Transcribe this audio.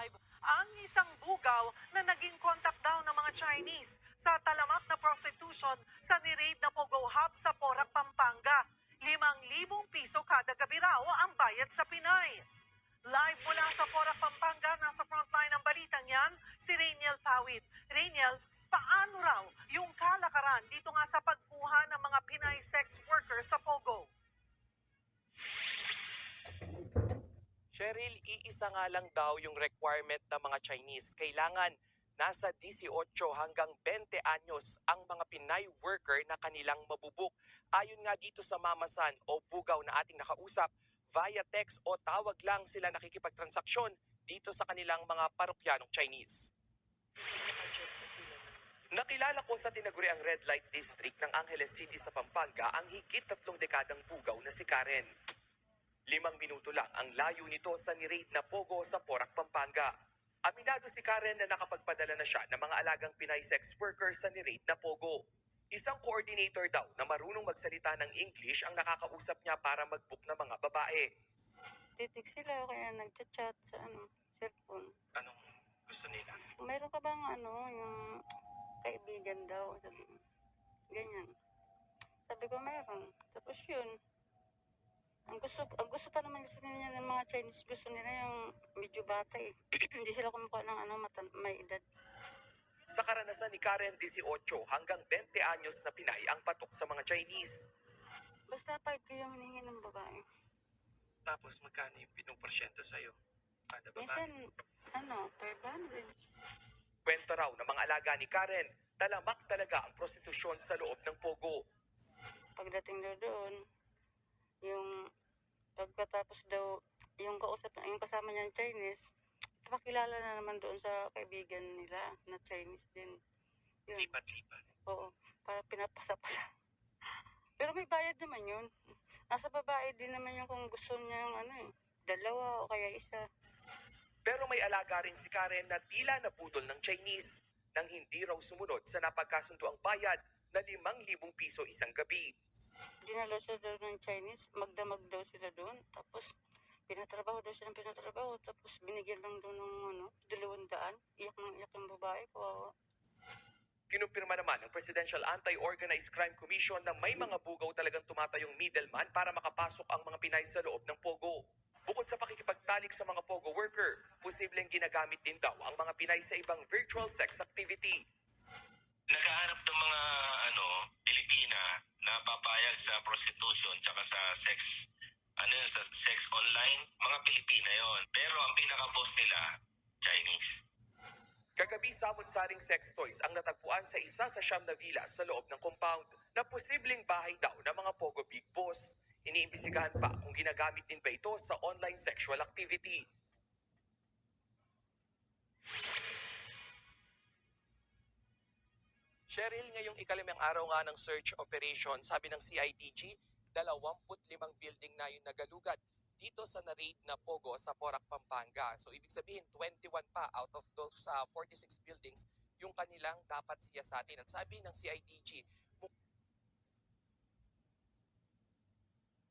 live ang isang bugaw na naging contact daw ng mga Chinese sa talamak na prostitution sa niraid na Pogo Hub sa Porac, Pampanga. 5,000 piso kada gabi raw ang bayad sa Pinay. Live mula sa Porac, Pampanga, nasa frontline ng balitang yan, si Rainiel Pawit. Rainiel, paano raw yung kalakaran dito nga sa pagkuha ng mga Pinay sex workers sa Pogo? Cheryl, iisa nga lang daw yung requirement ng mga Chinese. Kailangan nasa 18 hanggang 20 anyos ang mga Pinay worker na kanilang mabubuk. Ayon nga dito sa mamasan o bugaw na ating nakausap, via text o tawag lang sila nakikipagtransaksyon dito sa kanilang mga parokyanong Chinese. Nakilala ko sa tinaguriang Red Light District ng Angeles City sa Pampanga ang higit 3 dekadang bugaw na si Karen. 5 minuto lang ang layo nito sa niraid na Pogo sa Porac, Pampanga. Aminado si Karen na nakapagpadala na siya ng mga alagang Pinay sex workers sa niraid na Pogo. Isang coordinator daw na marunong magsalita ng English ang nakakausap niya para mag-book ng mga babae. Titig sila kaya nagchat-chat sa cellphone. Anong gusto nila? Meron ka bang yung kaibigan daw? Sabi, ganyan. Sabi ko meron. Tapos yun. Ang gusto pa naman nila ng mga Chinese, gusto nila yung medyo bata eh. Hindi sila kumukuha ng may edad. Sa karanasan ni Karen, 18 hanggang 20 anyos na Pinay ang patok sa mga Chinese. Basta 5K yung hinihingi ng babae. Tapos magkano yung pinuporsyento sa'yo? Kada babae? Minsan, 500. Kwento raw ng mga alaga ni Karen, talamak talaga ang prostitusyon sa loob ng Pogo. Pagdating daw doon, yung pagkatapos daw, yung kasama niyang Chinese, pakilala na naman doon sa kaibigan nila na Chinese din. Yun. Lipat-lipat. Oo, para pinapasa-pasa. Pero may bayad naman yun. Nasa babae din naman yung kung gusto niya yung dalawa o kaya isa. Pero may alaga rin si Karen na tila napudol ng Chinese nang hindi raw sumunod sa napagkasundo ang bayad na 5,000 piso isang gabi. Dinalo siya daw ng Chinese, magdamag daw sila doon, tapos pinatrabaho daw siya ng pinatrabaho, tapos binigyan lang daw ng 200. Iyak yung babae, kawawa. Kinumpirma naman ng Presidential Anti-Organized Crime Commission na may mga bugaw talagang tumatayong middleman para makapasok ang mga Pinay sa loob ng Pogo. Bukod sa pakikipagtalik sa mga Pogo worker, posibleng ginagamit din daw ang mga Pinay sa ibang virtual sex activity. Naghahanap ng mga Pilipina na papayag sa prostitution tsaka sa sex sa sex online, mga Pilipina yon. Pero ang pinaka-boss nila, Chinese. Kagabi, samot-saring sex toys ang natagpuan sa isa sa siyam na villa sa loob ng compound na posibleng bahay daw ng mga Pogo Big Boss. Iniimbisigahan pa kung ginagamit din ba ito sa online sexual activity. Cheryl, ngayong ikalimang araw nga ng search operation, sabi ng CIDG, 25 building na yung nagalugat dito sa na-raid na Pogo sa Porac, Pampanga. So ibig sabihin, 21 pa out of those 46 buildings yung kanilang dapat siyasatin. At sabi ng CIDG,